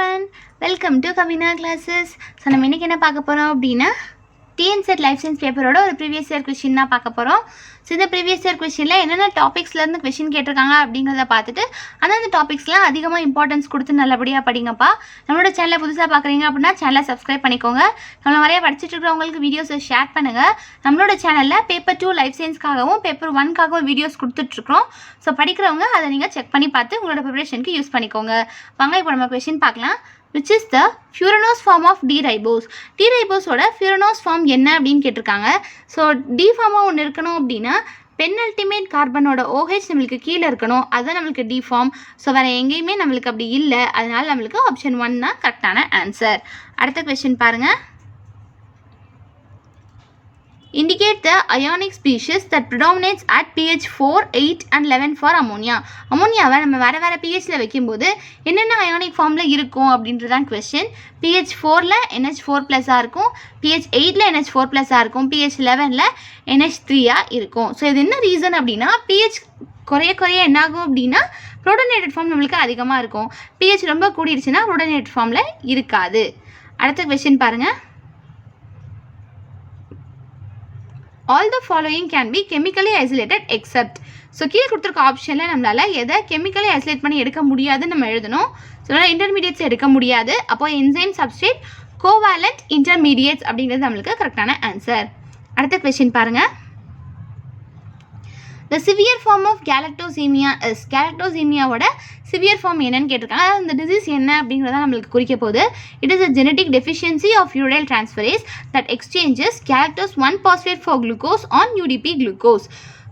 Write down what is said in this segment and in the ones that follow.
everyone, welcome to Kavina classes. So நம்ம இன்னைக்கு என்ன பார்க்க போறோம் அப்படினா TNSET லைஃப் சயின்ஸ் பேப்பரோட ஒரு ப்ரீவியஸ் இயர் क्वेश्चन தான் பார்க்க போறோம். சோ இந்த ப்ரீவியஸ் இயர் क्वेश्चनல என்னென்ன டாபிக்ஸ்ல இருந்து क्वेश्चन கேட்டிருக்காங்க அப்படிங்கறத பார்த்துட்டு அந்த டாபிக்ஸ்லாம் அதிகமா இம்பார்ட்டன்ஸ் கொடுத்து நல்லபடியா படிங்கப்பா. நம்மளோட சேனலை புதுசா பார்க்கறீங்க அப்படினா சேனலை சப்ஸ்கிரைப் பண்ணிக்கோங்க. நம்ம நிறைய படிச்சிட்டு இருக்கவங்களுக்கு வீடியோஸ் ஷேர் பண்ணுங்க. நம்மளோட சேனல்ல பேப்பர் 2 லைஃப் சயின்ஸ்க்காகவும் பேப்பர் 1 காகவும் வீடியோஸ் கொடுத்துட்டு இருக்கோம். சோ படிக்கிறவங்க அதை நீங்க செக் பண்ணி பார்த்து உங்களோட ப்ரிபரேஷனுக்கு யூஸ் பண்ணிக்கோங்க. வாங்க இப்போ நம்ம क्वेश्चन பார்க்கலாம். Which is the furanose form of D-ribose? D-ribose ஓட furanose form என்ன அப்படின்னு கேட்டிருக்காங்க. ஸோ D ஃபார்மாக ஒன்று இருக்கணும் அப்படின்னா பென்னல்டிமேட் கார்பனோட OH நம்மளுக்கு கீழே இருக்கணும், அதுதான் நம்மளுக்கு D ஃபார்ம். ஸோ வேறு எங்கேயுமே நம்மளுக்கு அப்படி இல்லை, அதனால நம்மளுக்கு ஆப்ஷன் 1 தான் கரெக்டான ஆன்சர். அடுத்த கொஸ்டின் பாருங்கள். Indicate the ionic species that predominates at pH 4, 8 and 11 for ammonia. அமோனியாவை நம்ம வேறு pHல வைக்கும்போது என்னென்ன அயானிக் ஃபார்மில் இருக்கும் அப்படின்றதான் கொஸ்டின். pH 4ல் NH4+ஆக இருக்கும், pH 8ல் NH4+ஆக இருக்கும், pH 11ல் NH3ஆக இருக்கும். ஸோ இது என்ன ரீசன் அப்படின்னா pH குறைய என்னாகும் அப்படின்னா புரோட்டனேட்டட் ஃபார்ம் நம்மளுக்கு அதிகமாக இருக்கும். pH ரொம்ப கூடிடுச்சுன்னா புரோட்டனேட்டட் ஃபார்மில் இருக்காது. அடுத்த கொஸ்டின் பாருங்கள். All the following can be chemically isolated except. So கீழே கொடுத்துருக்க ஆப்ஷனில் நம்மளால் எதை கெமிக்கலி ஐசோலேட் பண்ணி எடுக்க முடியாதுன்னு நம்ம எழுதணும். ஸோ இன்டர்மீடியட்ஸ் எடுக்க முடியாது. அப்போ என்சைம் சப்ஸ்ட்ரேட் கோவாலண்ட் இன்டர்மீடியட்ஸ் அப்படிங்கிறது நம்மளுக்கு கரெக்டான ஆன்சர். அடுத்த கொஸ்டின் பாருங்கள். The severe form of galactosemia is. galactosemia-வோட சிவியர் ஃபார்ம் என்னன்னு கேட்டிருக்காங்க. அந்த டிசீஸ் என்ன அப்படிங்கிறத நம்மளுக்கு குறிக்க போகுது. It is a genetic deficiency of uryl transferase that exchanges galactose 1 phosphate for glucose on UDP glucose.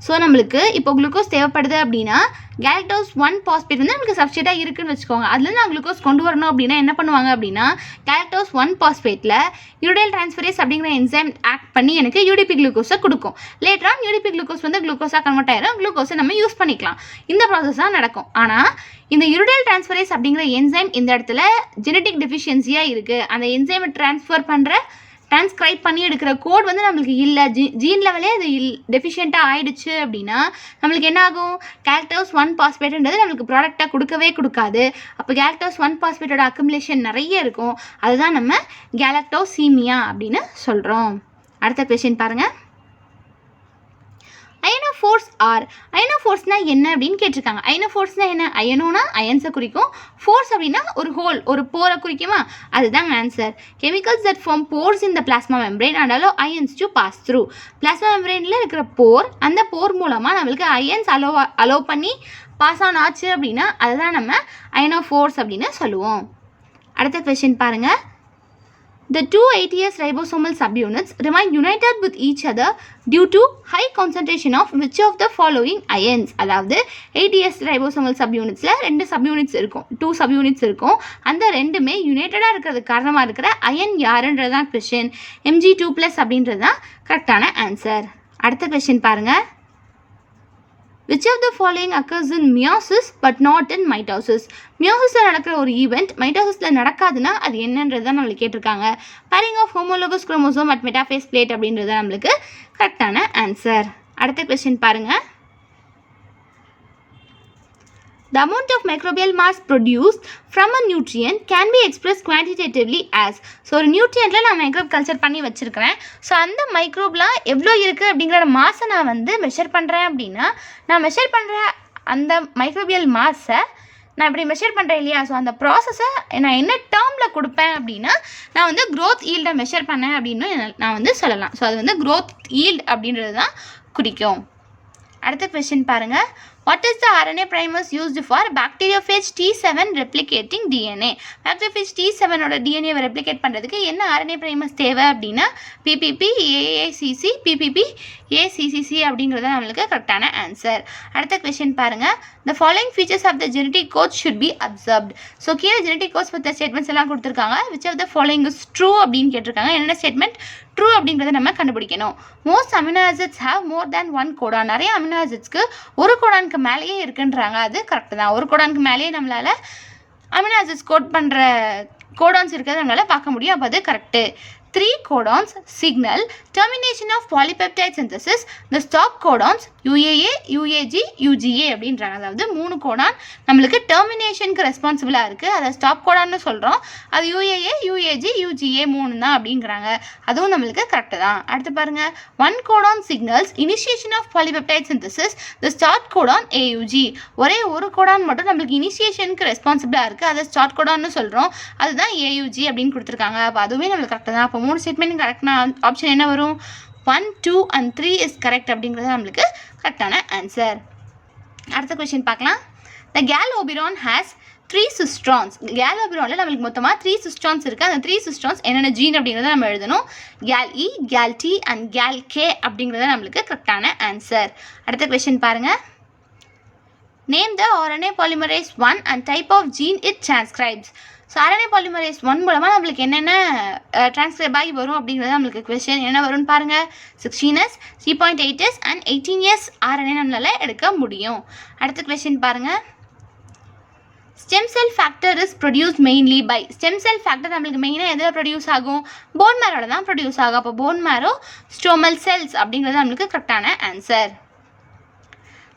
So நம்மளுக்கு இப்போ குளுக்கோஸ் தேவைப்படுது அப்படின்னா கேலக்டோஸ் 1 பாஸ்பேட் வந்து நம்மளுக்கு சப்ஸ்டேட்டாக இருக்குன்னு வச்சுக்கோங்க. அதுலேருந்து நான் குளுக்கோஸ் கொண்டு வரணும் அப்படின்னா என்ன பண்ணுவாங்க அப்படின்னா கேலக்டோஸ் 1 பாஸ்பேட்டில் யூரில் டிரான்ஸ்ஃபரேஸ் அப்படிங்கிற என்சைம் ஆக்ட் பண்ணி எனக்கு யூடிபி குளுக்கோஸை கொடுக்கும். லேட்டராக யூடிபி குளுக்கோஸ் வந்து குளுக்கோஸாக கன்வெர்ட் ஆயிரும், குளுக்கோஸை நம்ம யூஸ் பண்ணிக்கலாம். இந்த ப்ராசஸ் தான் நடக்கும். ஆனால் இந்த யூரில் டிரான்ஸ்ஃபரேஸ் அப்படிங்கிற என்சைம் இந்த இடத்துல ஜெனட்டிக் டெஃபிஷியன்சியாக இருக்குது. அந்த என்சைமை டிரான்ஸ்கிரைப் பண்ணி எடுக்கிற கோட் வந்து நம்மளுக்கு இல்லை, ஜீன் லெவலே அது டெஃபிஷியண்ட்டாக ஆயிடுச்சு அப்படின்னா நம்மளுக்கு என்ன ஆகும், கேலக்டோஸ் 1 பாஸ்பேட்ன்றது நம்மளுக்கு ப்ராடக்டாக கொடுக்கவே கொடுக்காது. அப்போ கேலக்டோஸ் 1 பாஸ்பேட்டோட அக்குமுலேஷன் நிறைய இருக்கும். அதுதான் நம்ம கேலக்டோசீமியா அப்படின்னு சொல்கிறோம். அடுத்த கொஸ்டின் பாருங்கள். அயனோஃபோர்ஸ் ஆர். அயனோஃபோர்ஸ்னால் என்ன அப்படின்னு கேட்டிருக்காங்க. அயனோஃபோர்ஸ்னால் என்ன? அயனோனா அயன்ஸை குறிக்கும், ஃபோர்ஸ் அப்படின்னா ஒரு ஹோல் ஒரு போரை குறிக்குமா, அதுதான் answer. Chemicals that form pores in the plasma membrane and allow ions to pass through. Plasma மெம்பரேனில் இருக்கிற போர், அந்த போர் மூலமாக நம்மளுக்கு அயன்ஸ் அலோவ் பண்ணி பாஸ் ஆன் ஆச்சு அப்படின்னா அதுதான் நம்ம அயனோஃபோர்ஸ் அப்படின்னு சொல்லுவோம். அடுத்த கொஸ்டின் பாருங்கள். The two ATS ribosomal subunits remain united with each other due to high concentration of which of the following ions? அதாவது ATS ribosomal subunitsல 2 subunits இருக்கும், 2 subunits இருக்கும். அந்த ரெண்டுமே யுனைட்டடாக இருக்கிறதுக்கு காரணமாக இருக்கிற அயன் யாருன்றது தான் கொஸ்டின். Mg2+ அப்படின்றது தான் கரெக்டான ஆன்சர். அடுத்த கொஸ்டின் பாருங்கள். Which of the following occurs in meiosis but not in mitosis? மியோசிஸில் நடக்கிற ஒரு ஈவெண்ட் மைட்டோசிஸில் நடக்காதுன்னா அது என்னன்றதை நம்மளுக்கு கேட்டிருக்காங்க. Pairing of homologous chromosome at metaphase plate அப்படின்றது நம்மளுக்கு கரெக்டான ஆன்சர். அடுத்த கொஸ்டின் பாருங்கள். The amount of microbial mass produced from a nutrient can be expressed quantitatively as. So ஒரு நியூட்ரியண்ட்டில் நான் மைக்ரோப் கல்ச்சர் பண்ணி வச்சுருக்கிறேன். ஸோ அந்த மைக்ரோப்லாம் எவ்வளோ இருக்குது அப்படிங்கிற மாஸை நான் வந்து மெஷர் பண்ணுறேன் அப்படின்னா நான் மெஷர் பண்ணுற அந்த மைக்ரோபியல் மாஸை நான் இப்படி மெஷர் பண்ணுறேன் இல்லையா, ஸோ அந்த ப்ராசஸை நான் என்ன டேர்மில் கொடுப்பேன் அப்படின்னா நான் வந்து க்ரோத் ஈல்டை மெஷர் பண்ணேன் அப்படின்னு நான் வந்து சொல்லலாம். ஸோ அது வந்து க்ரோத் ஈல்டு அப்படின்றது தான் குறிக்கும். அடுத்த கொஸ்டின் பாருங்கள். What is the RNA primers used for bacteriophage T7 replicating DNA? Bacteriophage T7 ஓட DNA ரெப்ளிகேட் பண்ணுறதுக்கு என்ன RNA primers தேவை அப்படின்னா PPP, AACC, PPP, ACCC அப்படிங்கிறது நம்மளுக்கு கரெக்டான ஆன்சர். அடுத்த கொஸ்டின் பாருங்கள். The following features of the genetic code should be observed. So கீழே ஜெனட்டிக் கோட்ஸ் பற்றி ஸ்டேட்மெண்ட்ஸ் எல்லாம் கொடுத்துருக்காங்க. which of the following is true அப்படின்னு கேட்டிருக்காங்க. என்னென்ன ஸ்டேட்மெண்ட் ட்ரூ அப்படிங்கிறத நம்ம கண்டுபிடிக்கணும். Most amino acids have more than 1 codon. நிறைய அமினோ ஆசிட்ஸ்க்கு ஒரு கோடானுக்கு மேலேயே இருக்குன்றாங்க. அது கரெக்டு தான். ஒரு கோடானுக்கு மேலேயே நம்மளால் அமினோ ஆசிட்ஸ் கோட் பண்ணுற கோடான்ஸ் இருக்கிறத நம்மளால் பார்க்க முடியும். அப்போ அது correct. 3 codons signal termination of polypeptide synthesis. The stop codons UAA, UAG, UGA அப்படின்றாங்க. அதாவது 3 கோடான் நம்மளுக்கு டெர்மினேஷனுக்கு ரெஸ்பான்சிபிளாக இருக்குது. அதை ஸ்டாப் கோடான்னு சொல்கிறோம். அது UAA, UAG, UGA 3 தான் அப்படிங்கிறாங்க. அதுவும் நம்மளுக்கு கரெக்டு தான். அடுத்து பாருங்கள், 1 codon signals initiation of polypeptide synthesis. The start codon AUG. ஒரே ஒரு கோடான் மட்டும் நம்மளுக்கு இனிஷியேஷனுக்கு ரெஸ்பான்சிபிளாக இருக்குது. அதை ஸ்டார்ட் கோடான்னு சொல்கிறோம். அதுதான் AUG அப்படின்னு கொடுத்துருக்காங்க. அப்போ அதுவே நம்மளுக்கு கரெக்டு தான். அப்போ 3 ஸ்டேட்மெண்ட் கரெக்டான ஆப்ஷன் என்ன வரும்? 1, 2 and 3 இஸ் கரெக்ட் அப்படிங்கிறது நம்மளுக்கு கரெக்டான ஆன்சர். அடுத்த கொஸ்டின் பார்க்கலாம். The Galobiron has 3 சிஸ்ட்ரான்ஸ். கேலோபிரானில் நம்மளுக்கு மொத்தமாக 3 சிஸ்ட்ரான்ஸ் இருக்குது. அந்த 3 சிஸ்ட்ரான்ஸ் என்னென்ன ஜீன் அப்படிங்கிறத நம்ம எழுதணும். Gal E, gal T and gal K அப்படிங்கிறத நம்மளுக்கு கரெக்டான ஆன்சர். அடுத்த கொஸ்டின் பாருங்கள். Name the RNA polymerase 1 and type of gene it transcribes. So RNA polymerase 1 மூலமாக நம்மளுக்கு என்னென்ன டிரான்ஸ்கிரைப் ஆகி வரும் அப்படிங்கிறது நம்மளுக்கு கொஸ்டின் என்ன வரும்னு பாருங்கள். 16S, 3.8S and 18S RNA நம்மளால் எடுக்க முடியும். அடுத்த கொஸ்டின் பாருங்கள். Stem cell factor is produce mainly by. Stem cell factor நம்மளுக்கு மெயினாக எதில் ப்ரொடியூஸ் ஆகும்? போன் மேரோட தான் ப்ரொடியூஸ் ஆகும். அப்போ போன் மேரோ ஸ்ட்ரோமல் செல்ஸ் அப்படிங்கிறது நம்மளுக்கு கரெக்டான answer.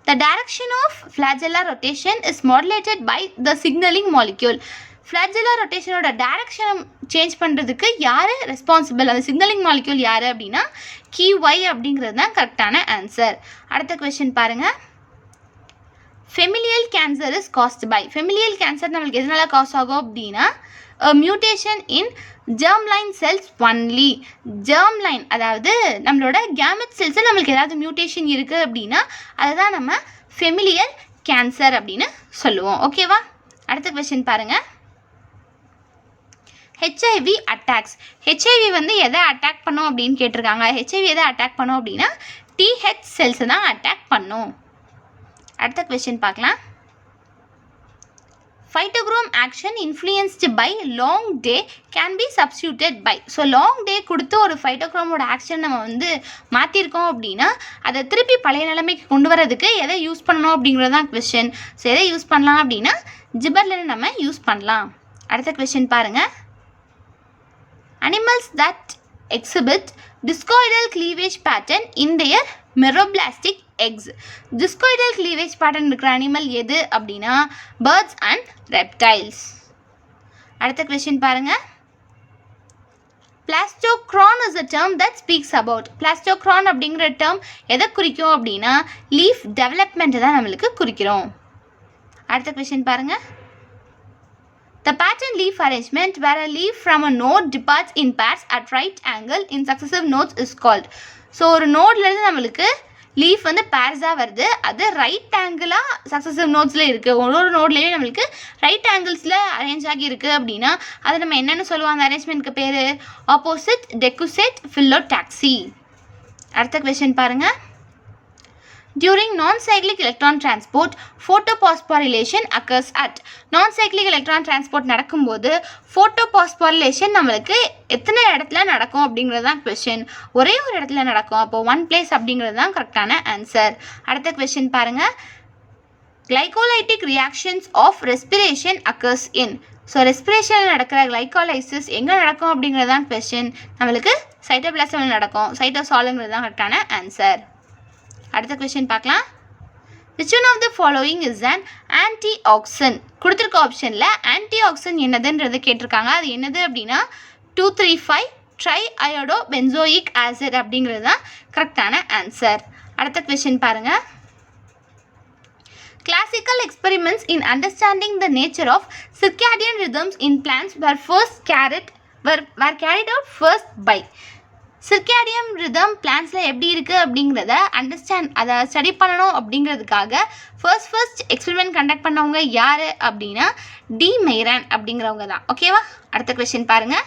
The direction of flagellar rotation is modulated by the signaling molecule. Flagellar rotationோட டைரக்ஷன் சேஞ்ச் பண்ணுறதுக்கு யார் ரெஸ்பான்சிபிள்? அந்த சிக்னலிங் மாலிக்யூல் யார் அப்படின்னா QY அப்படிங்கிறது தான் கரெக்டான ஆன்சர். அடுத்த கொஸ்டின் பாருங்கள். Familial cancer is caused by. Familial cancer நம்மளுக்கு எதனால காஸ் ஆகும் அப்படின்னா mutation in germline cells only. germline அதாவது நம்மளோட கேமெட் செல்ஸில் நம்மளுக்கு ஏதாவது மியூட்டேஷன் இருக்குது அப்படின்னா அதை தான் நம்ம ஃபெமிலியல் கேன்சர் அப்படின்னு சொல்லுவோம். ஓகேவா? அடுத்த கொஸ்டின் பாருங்கள். HIV attacks. HIV வந்து எதை அட்டாக் பண்ணும் அப்படின்னு கேட்டிருக்காங்க. HIV எதை அட்டாக் பண்ணும் அப்படின்னா TH செல்ஸை தான் அட்டாக் பண்ணும். அடுத்த கொஸ்டின் பார்க்கலாம். Phytochrome action influenced by long day can be substituted by. So long டே கொடுத்து ஒரு ஃபைட்டோக்ரோமோட ஆக்ஷன் நம்ம வந்து மாற்றிருக்கோம் அப்படின்னா அதை திருப்பி பழைய நிலைமைக்கு கொண்டு வரதுக்கு எதை யூஸ் பண்ணணும் அப்படிங்கிறது தான் கொஸ்டின். ஸோ எதை யூஸ் பண்ணலாம் அப்படின்னா ஜிபர்லின் நம்ம யூஸ் பண்ணலாம். அடுத்த கொஸ்டின் பாருங்கள். Animals that exhibit discoidal cleavage pattern in their meroblastic eggs. Discoidal cleavage pattern இருக்கிற அனிமல் எது அப்படின்னா birds and reptiles. அடுத்த கொஸ்டின் பாருங்க. Plastocron is a term that speaks about. Plastocron அப்படிங்கிற term எதை குறிக்கும் அப்படின்னா லீஃப் டெவலப்மெண்ட் தான் நம்மளுக்கு குறிக்கிறோம். அடுத்த கொஸ்டின் பாருங்க. The pattern leaf arrangement where a leaf from a node departs in pairs at right angle in successive nodes is called. So ஒரு நோட்லேருந்து நம்மளுக்கு லீஃப் வந்து பேர்ஸாக வருது. அது ரைட் ஆங்கிளாக சக்ஸசிவ் நோட்ஸில் இருக்குது. ஒரு நோட்லேயே நம்மளுக்கு ரைட் ஆங்கிள்ஸில் அரேஞ்ச் ஆகி இருக்குது அப்படின்னா அதை நம்ம என்னென்னு சொல்லுவோம்? அந்த அரேஞ்ச்மெண்ட்க்கு பேர் ஆப்போசிட் டெக்குசெட் ஃபில்லோடாக்சி. அடுத்த கொஸ்டின் பாருங்கள். During non-cyclic electron transport, photophosphorylation occurs at. Non-cyclic electron transport நடக்கும்போது photophosphorylation நம்மளுக்கு எத்தனை இடத்துல நடக்கும் அப்படிங்கிறது தான் கொஸ்டின். ஒரே ஒரு இடத்துல நடக்கும். அப்போ 1 place அப்படிங்கிறது தான் கரெக்டான ஆன்சர். அடுத்த கொஸ்டின் பாருங்கள். Glycolytic reactions of respiration occurs in. So ரெஸ்பிரேஷனில் நடக்கிற கிளைகாலைசிஸ் எங்கே நடக்கும் அப்படிங்கிறது தான் கொஸ்டின். நம்மளுக்கு சைட்டோபிளாசமில் நடக்கும். சைட்டோசாலுங்கிறது தான் கரெக்டான ஆன்சர். அடுத்த கொஸ்டின் பார்க்கலாம். Which one of the following is an antioxidant? கொடுத்துருக்க ஆப்ஷனில் ஆன்டிஆக்சிடன்ட் என்னதுன்றது கேட்டிருக்காங்க. அது என்னது அப்படின்னா 2,3,5 ட்ரைஅயோடோபென்சோயிக் ஆசிட் அப்படிங்கிறது தான் கரெக்டான ஆன்சர். அடுத்த கொஸ்டின் பாருங்கள். Classical experiments in understanding the nature of circadian rhythms in plants were carried out first by. Circadian rhythm பிளான்ஸில் எப்படி இருக்குது அப்படிங்கிறத அதை ஸ்டடி பண்ணணும் அப்படிங்கிறதுக்காக ஃபர்ஸ்ட் எக்ஸ்பெரிமெண்ட் கண்டக்ட் பண்ணவங்க யார் அப்படின்னா டி மெய்ரான் அப்படிங்கிறவங்க தான். ஓகேவா? அடுத்த கொஸ்டின் பாருங்கள்.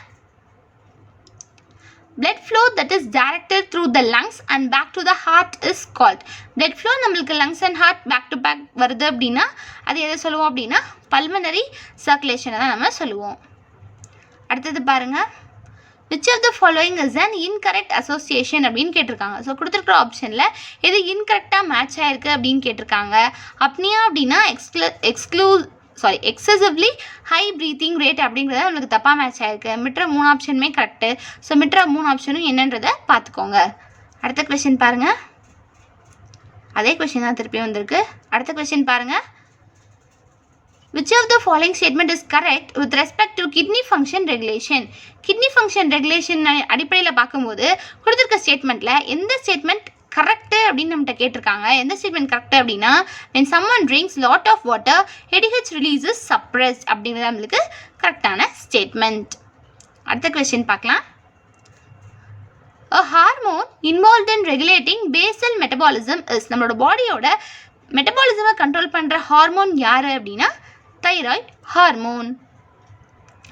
blood flow that is directed through the lungs and back to the heart is called. blood flow நம்மளுக்கு lungs and heart back to back வருது அப்படின்னா அது எதை சொல்லுவோம் அப்படின்னா pulmonary circulation தான் நம்ம சொல்லுவோம். அடுத்தது பாருங்கள். Which of the following is an incorrect association அப்படின்னு கேட்டிருக்காங்க. ஸோ கொடுத்துருக்குற ஆப்ஷனில் எது இன்கரெக்டாக மேட்ச் ஆகிருக்கு அப்படின்னு கேட்டிருக்காங்க. அப்னியா அப்படின்னா எக்ஸசிவ்லி ஹை ப்ரீத்திங் ரேட் அப்படிங்கிறத நம்மளுக்கு தப்பாக மேட்ச் ஆயிருக்கு. மிட்ற 3 ஆப்ஷனுமே கரெக்டு. ஸோ மிட்ற 3 ஆப்ஷனும் என்னன்றதை பார்த்துக்கோங்க. அடுத்த கொஸ்டின் பாருங்கள். அதே கொஸ்டின் தான் திருப்பி வந்திருக்கு. அடுத்த கொஸ்டின் பாருங்கள். Which of the following statement is correct with respect to kidney function regulation? Kidney function regulation அடிப்படையில் பார்க்கும்போது கொடுத்துருக்க ஸ்டேட்மெண்ட்டில் எந்த ஸ்டேட்மெண்ட் கரெக்டு அப்படின்னு நம்மகிட்ட கேட்டிருக்காங்க. எந்த ஸ்டேட்மெண்ட் கரெக்டு அப்படின்னா when someone drinks lot of water ADH release is suppressed அப்படிங்கிறது நம்மளுக்கு கரெக்டான ஸ்டேட்மெண்ட். அடுத்த கொஸ்டின் பார்க்கலாம். A hormone involved in regulating basal metabolism is நம்மளோட பாடியோட மெட்டபாலிசமை கண்ட்ரோல் பண்ணுற ஹார்மோன் யார் அப்படின்னா thyroid hormone.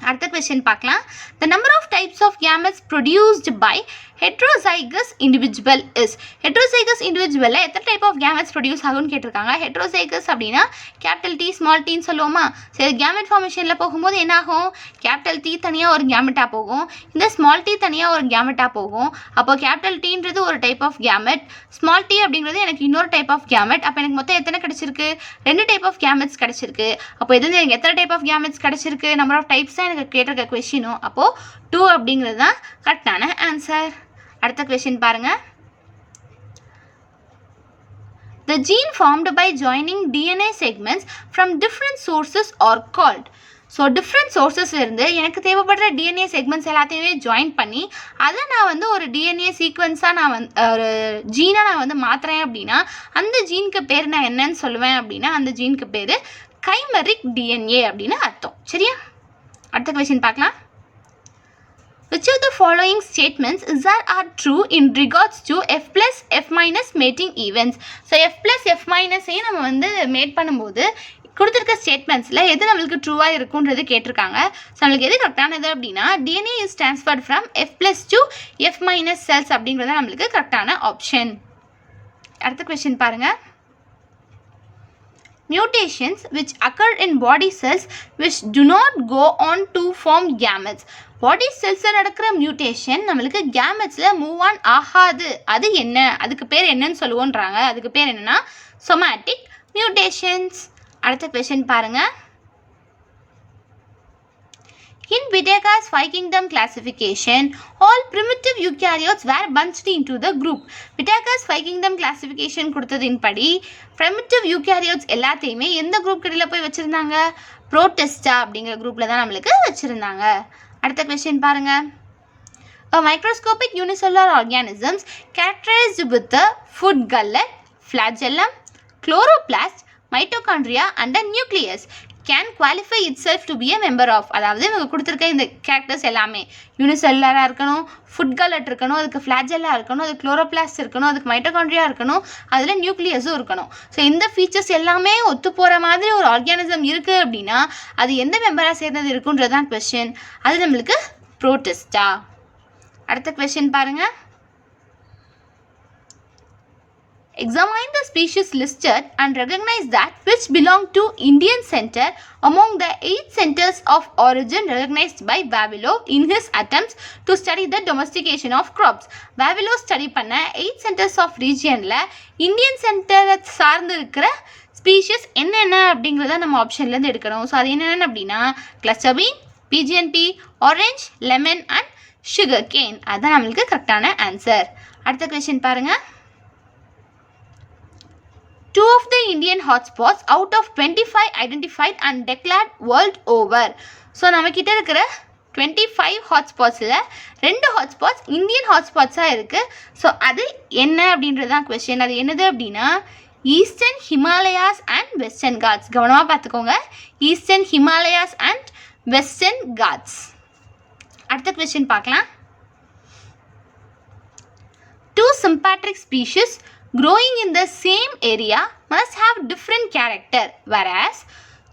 அடுத்த கொஸ்டின் பார்க்கலாம். The number of types of gametes produced by heterozygous individual is. heterozygous individual எத்தனை டைப் ஆஃப் gametes ப்ரொடியூஸ் ஆகும்னு கேட்டிருக்காங்க. heterozygous அப்படின்னா கேபிட்டல் டி ஸ்மால் டின்னு சொல்லுவோமா. சரி, கேமெட் ஃபார்மேஷனில் போகும்போது என்ன ஆகும்? கேபிட்டல் டி தனியாக ஒரு கேமெட்டாக போகும், இந்த ஸ்மால் டி தனியாக ஒரு கேமெட்டாக போகும். அப்போ கேபிட்டல் டீன்றது ஒரு type of gamete, small d அப்படிங்கிறது எனக்கு இன்னொரு டைப் ஆஃப் கேமெட். அப்போ எனக்கு மொத்தம் எத்தனை கிடச்சிருக்கு? 2 டைப் ஆஃப் கேமெட்ஸ் கிடச்சிருக்கு. அப்போ இது எனக்கு எத்தனை டைப் ஆஃப் கேமெட்ஸ் கிடச்சிருக்கு? நம்பர் ஆஃப் டைப்ஸ் தான் எனக்கு கேட்டிருக்க கொஸ்டினும். அப்போது 2 அப்படிங்கிறது தான் கரெக்டான ஆன்சர். அடுத்த கொஸ்டின் பாருங்கள். The gene formed by joining DNA segments from different sources are called. So different சோர்ஸஸ்லேருந்து எனக்கு தேவைப்படுற டிஎன்ஏ செக்மெண்ட்ஸ் எல்லாத்தையுமே ஜாயின் பண்ணி அதை நான் ஒரு டிஎன்ஏ சீக்வன்ஸாக நான் ஒரு ஜீனாக நான் மாற்றுறேன் அப்படின்னா அந்த ஜீனுக்கு பேர் நான் என்னன்னு சொல்லுவேன் அப்படின்னா அந்த ஜீனுக்கு பேர் கைமரிக் டிஎன்ஏ அப்படின்னு அர்த்தம். சரியா? அடுத்த கொஸ்டின் பார்க்கலாம். Which of the following statements are true in regards to F plus F minus mating events? So F plus F minusஐயும் நம்ம மேட் பண்ணும்போது கொடுத்துருக்க ஸ்டேட்மெண்ட்ஸில் எது நம்மளுக்கு ட்ரூவாக இருக்குன்றது கேட்டிருக்காங்க. ஸோ நம்மளுக்கு எது கரெக்டானது அப்படின்னா DNA is transferred from F plus to F minus cells அப்படிங்கிறது நம்மளுக்கு கரெக்டான ஆப்ஷன். அடுத்த கொஸ்டின் பாருங்கள். Mutations which occur in body cells which do not go on to form gametes. பாடி செல்ஸில் நடக்கிற மியூட்டேஷன் நம்மளுக்கு கேமெட்ஸில் மூவ் ஆன் ஆகாது. அது என்ன? அதுக்கு பேர் என்னன்னு சொல்லுவோன்றாங்க. அதுக்கு பேர் என்னென்னா சொமேட்டிக் மியூட்டேஷன்ஸ். அடுத்த கொஸ்டின் பாருங்கள். In Viteca's Five Kingdom classification, all primitive eukaryotes were bunched into the group. Viteca's Five Kingdom classification கொடுத்ததின்படி primitive eukaryotes எல்லாத்தையுமே எந்த குரூப் கடையில் போய் வச்சுருந்தாங்க? Protista அப்படிங்கிற குரூப்பில் தான் நம்மளுக்கு வச்சுருந்தாங்க. அடுத்த கொஸ்டின் பாருங்கள். A microscopic unicellular organisms characterized with the food gullet, flagellum, chloroplast, mitochondria and a nucleus can qualify itself to be a member of. அதாவது இவங்க கொடுத்துருக்க இந்த கேரக்டர்ஸ் எல்லாமே யூனிசெல்லுலராக இருக்கணும், ஃபுட் கலட் இருக்கணும், அதுக்கு ஃப்ளாஜெல்லாக இருக்கணும், அதுக்கு குளோரோபிளாஸ்ட் இருக்கணும், அதுக்கு மைட்டோகாண்ட்ரியா இருக்கணும், அதில் நியூக்ளியஸும் இருக்கணும். ஸோ இந்த ஃபீச்சர்ஸ் எல்லாமே ஒத்து போகிற மாதிரி ஒரு ஆர்கானிசம் இருக்குது அப்படின்னா அது எந்த மெம்பராக சேர்ந்தது இருக்குன்றது தான் கொஸ்டின். அது நம்மளுக்கு புரோட்டிஸ்டா. அடுத்த கொஸ்டின் பாருங்கள். Examine the species listed and recognize that which belong to Indian center among the 8 centers of origin recognized by Vavilov in his attempts to study the domestication of crops. Vavilov study பண்ண 8 centers of regionல Indian center சார்ந்து இருக்கிற species என்னென்ன அப்படிங்கிறத நம்ம ஆப்ஷன்லேருந்து எடுக்கணும். So அது என்னென்ன அப்படின்னா cluster bean, PGNP, orange, lemon and sugar cane. அதுதான் நம்மளுக்கு கரெக்டான ஆன்சர். அடுத்த கொஸ்டின் பாருங்கள். 2 of the Indian hotspots out of 25 identified and declared world over. So நம்மக்கிட்ட இருக்கிற 25 ஹாட்ஸ்பாட்ஸில் 2 ஹாட்ஸ்பாட்ஸ் இந்தியன் ஹாட்ஸ்பாட்ஸாக இருக்குது. ஸோ அது என்ன அப்படின்றது தான் கொஸ்டின். அது என்னது அப்படின்னா Eastern Himalayas and Western Ghats. கவனமாக பார்த்துக்கோங்க, Eastern Himalayas and Western Ghats. அடுத்த கொஸ்டின் பார்க்கலாம். 2 sympatric species growing in the same area must have different character, whereas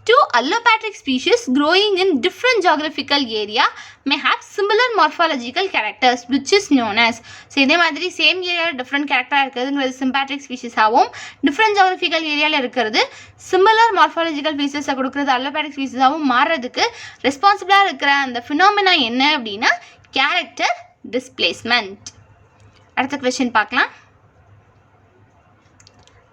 2 allopatric species growing in different geographical area may have similar morphological characters which is known as. So இதே மாதிரி same ஏரியாவில் different கேரக்டராக இருக்கிறதுங்கிறது சிம்பாட்ரிக் ஸ்பீஷஸாகவும் different geographical ஏரியாவில் இருக்கிறது similar morphological ஃபீச்சர்ஸை கொடுக்குறது அல்லோபேட்டிக் ஸ்பீஷஸாகவும் மாறுறதுக்கு ரெஸ்பான்சிபிளாக இருக்கிற அந்த ஃபினாமினா என்ன அப்படின்னா கேரக்டர் டிஸ்பிளேஸ்மெண்ட். அடுத்த கொஸ்டின் பார்க்கலாம்.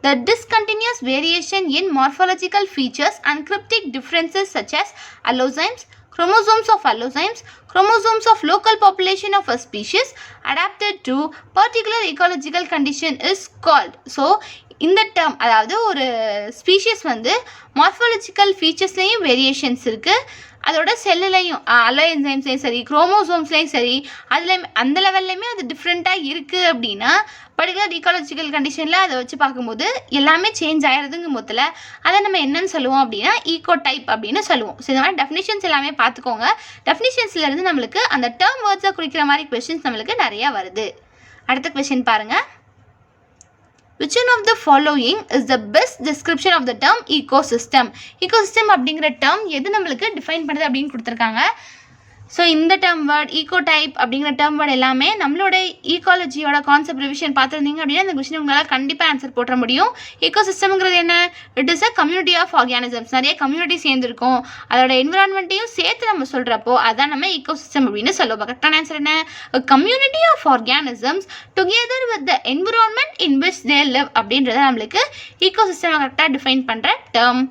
The discontinuous variation in morphological features and cryptic differences such as allozymes, chromosomes of allozymes, chromosomes of local population of a species adapted to particular ecological condition is called. So இந்த term அதாவது ஒரு species வந்து morphological ஃபீச்சர்ஸ்லேயும் variations இருக்குது, அதோட செல்லுலையும் allow என்சைம்ஸ்லையும் சரி குரோமோசோம்ஸ்லையும் சரி அதில் அந்த லெவல்லையுமே அது டிஃப்ரெண்ட்டாக இருக்குது அப்படின்னா பர்டிகுலர் ஈக்காலஜிக்கல் கண்டிஷனில் அதை வச்சு பார்க்கும்போது எல்லாமே சேஞ்ச் ஆகிறதுங்க மொத்தத்தில் அதை நம்ம என்னன்னு சொல்லுவோம் அப்படின்னா ஈகோ டைப் அப்படின்னு சொல்லுவோம். ஸோ இந்த மாதிரி டெஃபினிஷன்ஸ் எல்லாமே பார்த்துக்கோங்க. டெஃபினிஷன்ஸ்லேருந்து நம்மளுக்கு அந்த டேர்ம் வேர்ட்ஸை குறிக்கிற மாதிரி கொஷின்ஸ் நம்மளுக்கு நிறையா வருது. அடுத்த கொஷின் பாருங்கள். Which one of the following is the best description of the term ecosystem? Ecosystem அப்படிங்கிற term எது நம்மளுக்கு டிஃபைன் பண்ணுது அப்படின்னு கொடுத்துருக்காங்க. ஸோ இந்த டேர்ம் வேர்ட் ஈகோடைப் அப்படிங்கிற டேர்ம் வேர்ட் எல்லாமே நம்மளோட ஈக்காலஜியோட கான்செப்ட் ரிவிஷன் பார்த்துருந்தீங்க அப்படின்னா இந்த கொஸ்டின் உங்களால் கண்டிப்பாக ஆன்சர் போட முடியும். ஈகோசிஸ்டம்ங்கிறது என்ன? It is a community of organisms. நிறைய கம்யூனிட்டி சேர்ந்துருக்கும், அதோட என்விரான்மெண்ட்டையும் சேர்த்து நம்ம சொல்கிறப்போ அதான் நம்ம ஈகோசிஸ்டம் அப்படின்னு சொல்லுவோம். கரெக்டான ஆன்சர் என்ன? Community of organisms together with the environment in which they live அப்படின்றத நம்மளுக்கு ஈகோசிஸ்டம் கரெக்டாக டிஃபைன் பண்ணுற டேர்ம்.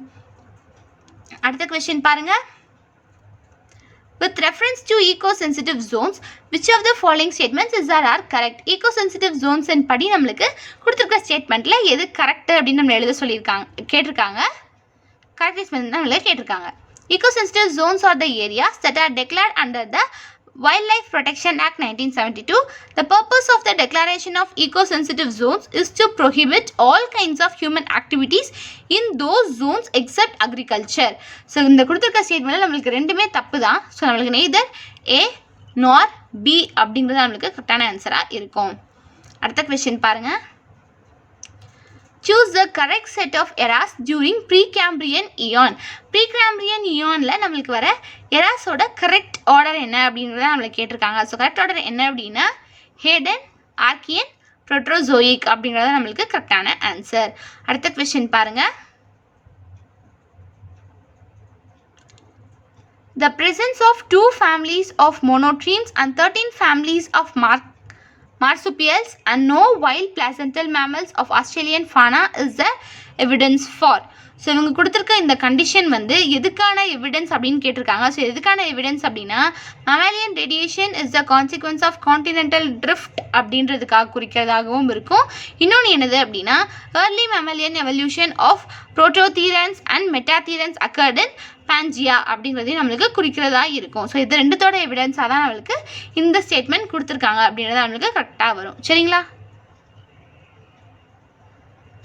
அடுத்த கொஸ்டின் பாருங்கள். With reference to eco-sensitive zones, which of the following statements is or are correct? Eco-sensitive zones and படி நம்மளுக்கு கொடுத்துருக்க ஸ்டேட்மெண்ட்டில் எது கரெக்ட் அப்படின்னு நம்ம எழுத சொல்லியிருக்காங்க கேட்டிருக்காங்க. கரெக்ட் ஸ்டேட்மெண்ட் நம்மளே கேட்டிருக்காங்க. Eco-sensitive zones are the areas that are declared under the Wildlife Protection Act 1972. The purpose of the declaration of eco-sensitive zones is to prohibit all kinds of human activities in those zones except agriculture. So இந்த கொடுத்துருக்க ஸ்டேட்மெண்ட்டில் நம்மளுக்கு ரெண்டுமே தப்பு தான். So நம்மளுக்கு neither A nor B அப்படிங்கிறது நம்மளுக்கு கரெக்டான ஆன்சராக இருக்கும். அடுத்த கொஸ்டின் பாருங்கள். Choose the correct set of eras during Precambrian eon. Precambrian eonல நம்மளுக்கு வர எராஸோட கரெக்ட் ஆர்டர் என்ன அப்படிங்கிறத நம்மளுக்கு கேட்டிருக்காங்க. ஸோ கரெக்ட் ஆர்டர் என்ன அப்படின்னா ஹேடன், ஆர்கியன், புரோட்டோசோயிக் அப்படிங்கிறத நம்மளுக்கு கரெக்டான ஆன்சர். அடுத்த கொஸ்டின் பாருங்க. The presence of 2 families of monotremes and 13 families of marsupials and no wild placental mammals of Australian fauna is the evidence for. So இவங்க கொடுத்துருக்க இந்த கண்டிஷன் வந்து எதுக்கான எவிடன்ஸ் அப்படின்னு கேட்டிருக்காங்க. ஸோ எதுக்கான எவிடன்ஸ் அப்படின்னா mammalian radiation is the consequence of continental drift அப்படின்றதுக்காக குறிக்கிறதாகவும் இருக்கும். இன்னொன்று என்னது அப்படின்னா early mammalian evolution of prototherians and metatherians occurred in Pangaea அப்படிங்கிறதையும் நம்மளுக்கு குறிக்கிறதா இருக்கும். ஸோ இது ரெண்டுத்தோட எவிடன்ஸாக தான் நம்மளுக்கு இந்த ஸ்டேட்மெண்ட் கொடுத்துருக்காங்க அப்படின்றது நம்மளுக்கு கரெக்டாக வரும். சரிங்களா?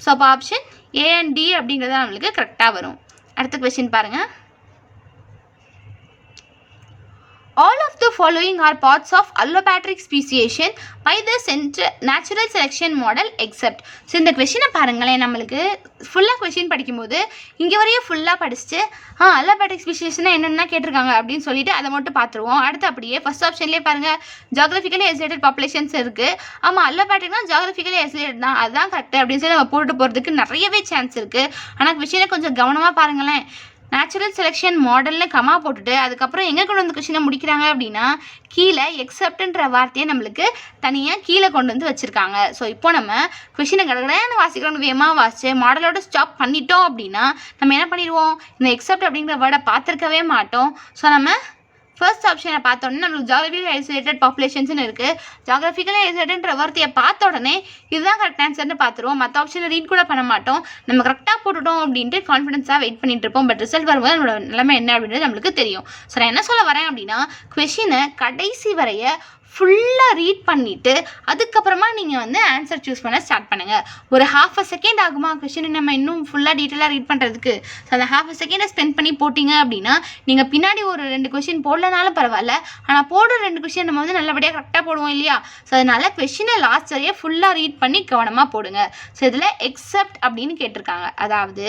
ஸோ அப்போ ஆப்ஷன் A and D அப்படிங்கிறது நம்மளுக்கு கரெக்டாக வரும். அடுத்த கொஸ்டின் பாருங்கள். All of the following are parts of allopatric speciation by the natural selection model except. So இந்த கொஸ்டினை பாருங்களேன், நம்மளுக்கு ஃபுல்லாக கொஸ்டின் படிக்கும்போது இங்கே வரையும் ஃபுல்லாக படிச்சுட்டு allopatric speciation என்னென்ன கேட்டிருக்காங்க அப்படின்னு சொல்லிட்டு அதை மட்டும் பார்த்துருவோம். அடுத்து அப்படியே ஃபர்ஸ்ட் ஆப்ஷன்லேயே பாருங்கள் ஜியாகிரபிக்கலி ஐசோலேட்டட் பாப்புலேஷன்ஸ் இருக்குது. ஆமாம், allopatricனா ஜியாகிரபிக்கலி ஐசோலேட்டட் தான், அதுதான் கரெக்டு அப்படின்னு சொல்லி நம்ம போட்டு போகிறதுக்கு நிறையவே சான்ஸ் இருக்குது. ஆனால் கொஸ்டினை கொஞ்சம் கவனமாக பாருங்களேன். நேச்சுரல் செலெக்ஷன் மாடல்னு கமா போட்டுட்டு அதுக்கப்புறம் எங்கே கொண்டு வந்து கொஸ்டினை முடிக்கிறாங்க அப்படின்னா கீழே எக்ஸப்ட்ன்ற வார்த்தையை நம்மளுக்கு தனியாக கீழே கொண்டு வந்து வச்சுருக்காங்க. ஸோ இப்போ நம்ம கொஸ்டினை கடற்கடையான வாசிக்கிறோம், வேகமாக வாசிச்சு மாடலோட ஸ்டாப் பண்ணிட்டோம் அப்படின்னா நம்ம என்ன பண்ணிடுவோம், இந்த எக்ஸப்ட் அப்படிங்கிற வேர்டை பார்த்துருக்கவே மாட்டோம். ஸோ நம்ம ஃபர்ஸ்ட் ஆப்ஷனை பார்த்தோன்னே நம்மளுக்கு ஜியாகிரபிக்கலி ஐசோலேட்டட் பாப்புலேஷன்ஸ்னு இருக்குது. ஜியாகிரபிக்கலி ஐசோலேட்டட்ன்ற வார்த்தையை பார்த்த உடனே இதுதான் கரெக்ட் ஆன்சர்னு பார்த்துருவோம். மற்ற ஆப்ஷனை ரீட் கூட பண்ண மாட்டோம். நம்ம கரெக்டாக போட்டுட்டோம் அப்படின்ட்டு கான்ஃபிடன்ஸாக வெயிட் பண்ணிட்டு இருப்போம். பட் ரிசல்ட் வரும்போது நம்மளோட நிலைமை என்ன அப்படின்றது நம்மளுக்கு தெரியும். ஸோ நான் என்ன சொல்ல வரேன் அப்படின்னா கொஸ்டினை கடைசி வரைய ஃபுல்லாக ரீட் பண்ணிவிட்டு அதுக்கப்புறமா நீங்கள் வந்து ஆன்சர் சூஸ் பண்ண ஸ்டார்ட் பண்ணுங்கள். ஒரு ½ செகண்ட் ஆகுமா கொஸ்டினை நம்ம இன்னும் ஃபுல்லாக டீட்டெயிலாக ரீட் பண்ணுறதுக்கு? ஸோ அந்த ½ செகண்டை ஸ்பெண்ட் பண்ணி போட்டிங்க அப்படின்னா நீங்கள் பின்னாடி ஒரு 2 கொஸ்டின் போடலனாலும் பரவாயில்ல, ஆனால் போடுற 2 கொஸ்டின் நம்ம வந்து நல்லபடியாக கரெக்டாக போடுவோம் இல்லையா? ஸோ அதனால் கொஸ்டினை லாஸ்ட் வரையே ஃபுல்லாக ரீட் பண்ணி கவனமாக போடுங்க. ஸோ இதில் எக்ஸப்ட் அப்படின்னு கேட்டிருக்காங்க, அதாவது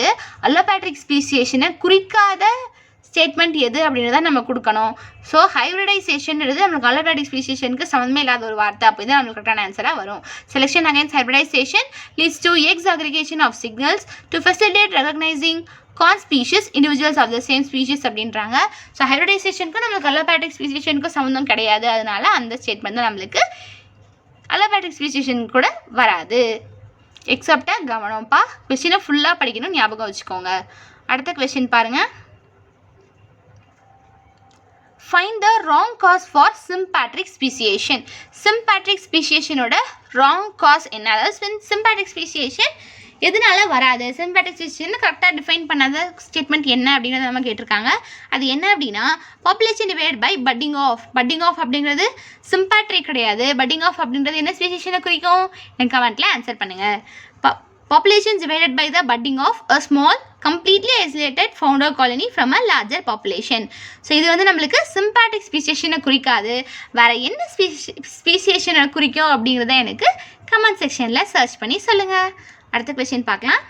allopatric ஸ்பீசியேஷனை குறிக்காத ஸ்டேட்மெண்ட் எது அப்படின்றத நம்ம கொடுக்கணும். ஸோ ஹைப்ரிடைசேஷன்றது நம்மளுக்கு allopatric ஸ்பீசியேஷனுக்கு சம்மந்தமே இல்லாத ஒரு வார்த்தை. அப்போ இது நம்மளுக்கு கரெக்டான ஆன்சராக வரும். Selection against hybridization leads to aggregation of signals to facilitate recognizing con-species individuals of the same species அப்படின்றாங்க. ஸோ ஹைப்ரிடைசேஷனுக்கு நம்மளுக்கு allopatric ஸ்பீசியேஷனுக்கு சம்மந்தம் கிடையாது. அதனால அந்த ஸ்டேட்மெண்ட் தான் நம்மளுக்கு allopatric ஸ்பீசியேஷன் கூட வராது. எக்ஸப்டா கவனம்ப்பா, கொஸ்டினை ஃபுல்லாக படிக்கணும், ஞாபகம் வச்சுக்கோங்க. அடுத்த கொஸ்டின் பாருங்கள். Find the wrong cause for sympatric speciation. Sympatric speciationோட wrong cause என்ன? அதாவது sympatric speciation எதனால வராது? sympatric speciation கரெக்டாக டிஃபைன் பண்ணாத ஸ்டேட்மெண்ட் என்ன அப்படிங்கிறத நம்ம கேட்டிருக்காங்க. அது என்ன அப்படின்னா population divide by budding off. Budding off அப்படிங்கிறது sympatric கிடையாது. பட்டிங் ஆஃப் அப்படின்றது என்ன ஸ்பீசியேஷனை குறிக்கும்? எனக்கு கமெண்ட்டில் ஆன்சர் பண்ணுங்கள். Population divided by the budding of a small completely isolated founder colony from a larger population. So இது வந்து நம்மளுக்கு sympatric speciation குறிக்காது. வேறு என்ன speciation குறிக்கும் அப்படிங்கிறத எனக்கு கமெண்ட் செக்ஷனில் சர்ச் பண்ணி சொல்லுங்கள். அடுத்த கொஸ்டின் பார்க்கலாம்.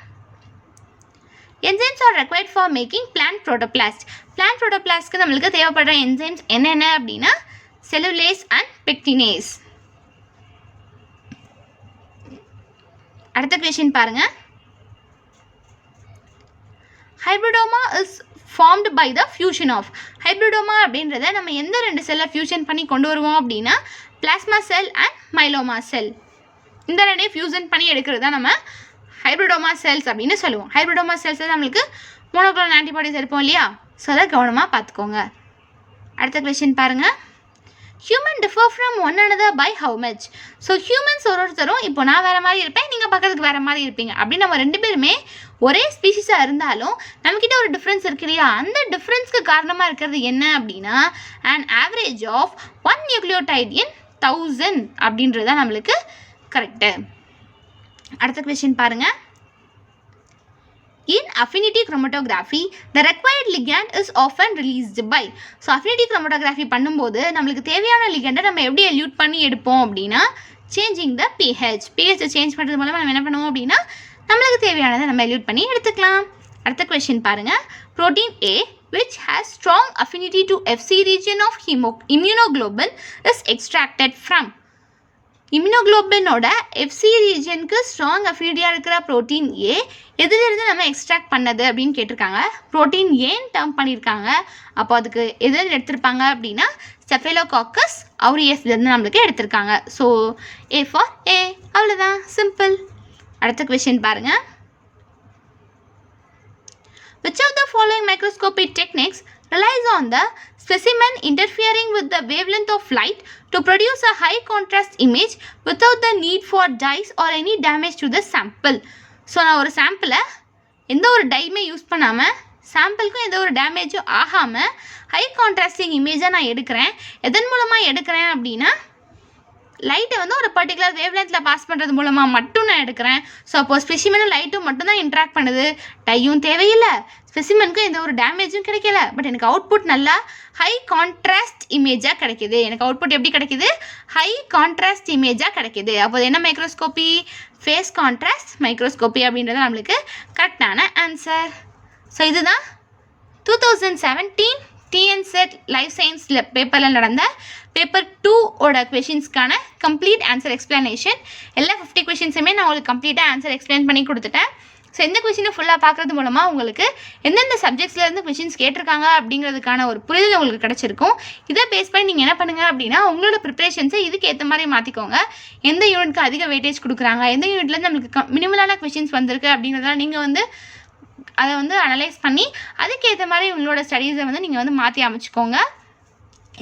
Enzymes are required for making plant protoplast. Plant protoplasக்கு நம்மளுக்கு தேவைப்படுற enzymes என்னென்ன அப்படின்னா cellulase and pectinase. அடுத்த கொஸ்டின் பாருங்க. Hybridoma is formed by the fusion of. Hybridoma அப்படின்றத நம்ம எந்த 2 செல்லை ஃபியூஷன் பண்ணி கொண்டு வருவோம் அப்படின்னா பிளாஸ்மா செல் அண்ட் மைலோமா செல். இந்த 2 ஃபியூஷன் பண்ணி எடுக்கிறது தான் நம்ம ஹைப்ரிடோமா செல்ஸ் அப்படின்னு சொல்லுவோம். ஹைப்ரிடோமா செல்ஸ் நம்மளுக்கு மோனோக்ளோனல் ஆன்டிபாடிஸ் இருப்போம் இல்லையா? ஸோ அதை கவனமாக பார்த்துக்கோங்க. அடுத்த கொஸ்டின் பாருங்கள். Human differ from one another by how much. So humans ஒருத்தரும் இப்போ நான் வேறு மாதிரி இருப்பேன், நீங்கள் பக்கத்துக்கு வேறு மாதிரி இருப்பீங்க. அப்படி நம்ம 2 பேருமே ஒரே ஸ்பீஷீஸாக இருந்தாலும் நம்மக்கிட்ட ஒரு டிஃப்ரென்ஸ் இருக்கு இல்லையா? அந்த டிஃப்ரென்ஸ்க்கு காரணமாக இருக்கிறது என்ன அப்படின்னா an average of 1 nucleotide in 1000 அப்படின்றது தான் நம்மளுக்கு கரெக்டு. அடுத்த கொஸ்டின் பாருங்கள். In affinity chromatography, the required ligand is often released by. So affinity chromatography பண்ணும்போது நம்மளுக்கு தேவையான லிகண்டை நம்ம எப்படி எல்யூட் பண்ணி எடுப்போம் அப்படின்னா changing the pH. pH change பண்ணுறது மூலமாக நம்ம என்ன பண்ணுவோம் அப்படின்னா நம்மளுக்கு தேவையானதை நம்ம எல்யூட் பண்ணி எடுத்துக்கலாம். அடுத்த கொஸ்டின் பாருங்கள். Protein A which has strong affinity to Fc region of immunoglobulin is extracted from. இம்யூனோக்ளோபினோட எஃப்சி ரீஜனுக்கு ஸ்ட்ராங் அஃபினிட்டியாக இருக்கிற ப்ரோட்டீன் ஏ எதுலேருந்து நம்ம எக்ஸ்ட்ராக்ட் பண்ணது அப்படின்னு கேட்டிருக்காங்க. ப்ரோட்டீன் ஏன்னு டேர்ம் பண்ணியிருக்காங்க. அப்போ அதுக்கு எதுலேருந்து எடுத்திருப்பாங்க அப்படின்னா ஸ்டெஃபைலோகாக்கஸ் அவுரியஸ்லேருந்து நம்மளுக்கு எடுத்திருக்காங்க. ஸோ ஏ ஃபார் ஏ, அவ்வளோதான், சிம்பிள். அடுத்த கொஸ்டின் பாருங்கள். Which of the following microscopic techniques relies on the specimen interfering with the wavelength of light to produce a high contrast image without the need for dyes or any damage to the sample? So நான் ஒரு சாம்பிளை எந்த ஒரு டைமே use பண்ணாமல் சாம்பிளுக்கும் எந்த ஒரு டேமேஜும் ஆகாமல் ஹை கான்ட்ராஸ்டிங் இமேஜாக நான் எடுக்கிறேன். எதன் மூலமாக எடுக்கிறேன் அப்படின்னா லைட்டை வந்து ஒரு பர்டிகுலர் வேவ்லென்த்தில் பாஸ் பண்ணுறது மூலமாக மட்டும் நான் எடுக்கிறேன். ஸோ அப்போ ஸ்பெசிமெனும் லைட்டும் மட்டும்தான் இன்ட்ராக்ட் பண்ணுது, டையும் தேவையில்லை, ஸ்பெசிமெனுக்கும் எந்த ஒரு டேமேஜும் கிடைக்கல. பட் எனக்கு அவுட்புட் நல்லா ஹை கான்ட்ராஸ்ட் இமேஜாக கிடைக்கிது. எனக்கு அவுட்புட் எப்படி கிடைக்கிது? ஹை கான்ட்ராஸ்ட் இமேஜாக கிடைக்கிது. அப்போ என்ன மைக்ரோஸ்கோப்பி? ஃபேஸ் கான்ட்ராஸ்ட் மைக்ரோஸ்கோப்பி அப்படின்றது நம்மளுக்கு கரெக்டான ஆன்சர். ஸோ இதுதான் 2017 டிஎன்செட் லைஃப் சயின்ஸ் பேப்பரில் நடந்த பேப்பர் 2ஓட கொஷின்ஸ்க்கான கம்ப்ளீட் ஆன்சர் எக்ஸ்ப்ளனேஷன். எல்லா 50 கொஷின்ஸுமே நான் உங்களுக்கு கம்ப்ளீட்டாக ஆன்சர் எக்ஸ்பிளைன் பண்ணி கொடுத்துட்டேன். ஸோ இந்த கொஷினை ஃபுல்லாக பார்க்குறது மூலமாக உங்களுக்கு எந்தெந்த சப்ஜெக்ட்ஸ்லேருந்து கொஷின்ஸ் கேட்டிருக்காங்க அப்படிங்கிறதுக்கான ஒரு புரிதல் உங்களுக்கு கிடச்சிருக்கும். இதை பேஸ் பண்ணி நீங்கள் என்ன பண்ணுங்கள் அப்படின்னா உங்களோட ப்ரிப்பரேஷன்ஸை இதுக்கு ஏற்ற மாதிரி மாற்றிக்கோங்க. எந்த யூனிட்க்கு அதிக வெயிட்டேஜ் கொடுக்குறாங்க, எந்த யூனிட்லேருந்து நம்மளுக்கு மினிமலான கொஷின்ஸ் வந்திருக்கு அப்படிங்கிறதெல்லாம் நீங்கள் வந்து அதை வந்து அனலைஸ் பண்ணி அதுக்கேற்ற மாதிரி உங்களோட ஸ்டடீஸை வந்து நீங்கள் வந்து மாற்றி அமைச்சிக்கோங்க.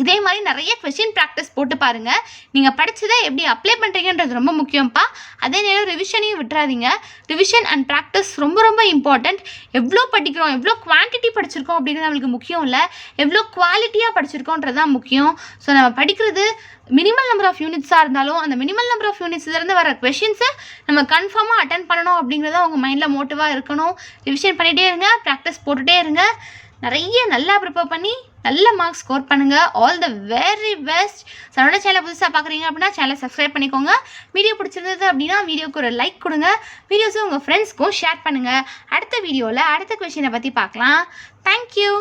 இதே மாதிரி நிறைய கொஸ்டின் ப்ராக்டிஸ் போட்டு பாருங்கள். நீங்கள் படித்ததை எப்படி அப்ளை பண்ணுறீங்கன்றது ரொம்ப முக்கியம்ப்பா. அதே நேரம் ரிவிஷனையும் விட்டுறாதீங்க. ரிவிஷன் அண்ட் ப்ராக்டிஸ் ரொம்ப ரொம்ப இம்பார்ட்டண்ட். எவ்வளோ படிக்கிறோம், எவ்வளோ குவான்டிட்டி படிச்சிருக்கோம் அப்படிங்கிறது நம்மளுக்கு முக்கியம் இல்லை, எவ்வளோ குவாலிட்டியாக படிச்சிருக்கோன்றது தான் முக்கியம். ஸோ நம்ம படிக்கிறது மினிமல் நம்பர் ஆஃப் யூனிட்ஸாக இருந்தாலும் அந்த மினிமல் நம்பர் ஆஃப் யூனிட்ஸ்லேருந்து வர கொஷின்ஸை நம்ம கன்ஃபார்மாக அட்டன் பண்ணணும் அப்படிங்கிறத உங்கள் மைண்டில் மோட்டிவாக இருக்கணும். ரிவிஷன் பண்ணிகிட்டே இருங்க, ப்ராக்டிஸ் போட்டுகிட்டே இருங்க. நிறைய நல்லா ப்ரிப்பேர் பண்ணி நல்ல மார்க்ஸ் ஸ்கோர் பண்ணுங்கள். All the very best. என்னோட சேனலை புதுசாக பார்க்குறீங்க அப்படின்னா சேனலை சப்ஸ்கிரைப் பண்ணிக்கோங்க. வீடியோ பிடிச்சிருந்தது அப்படின்னா வீடியோக்கு ஒரு லைக் கொடுங்க. வீடியோஸும் உங்கள் ஃப்ரெண்ட்ஸ்க்கும் ஷேர் பண்ணுங்கள். அடுத்த வீடியோவில் அடுத்த கொஷினை பற்றி பார்க்கலாம். தேங்க்யூ.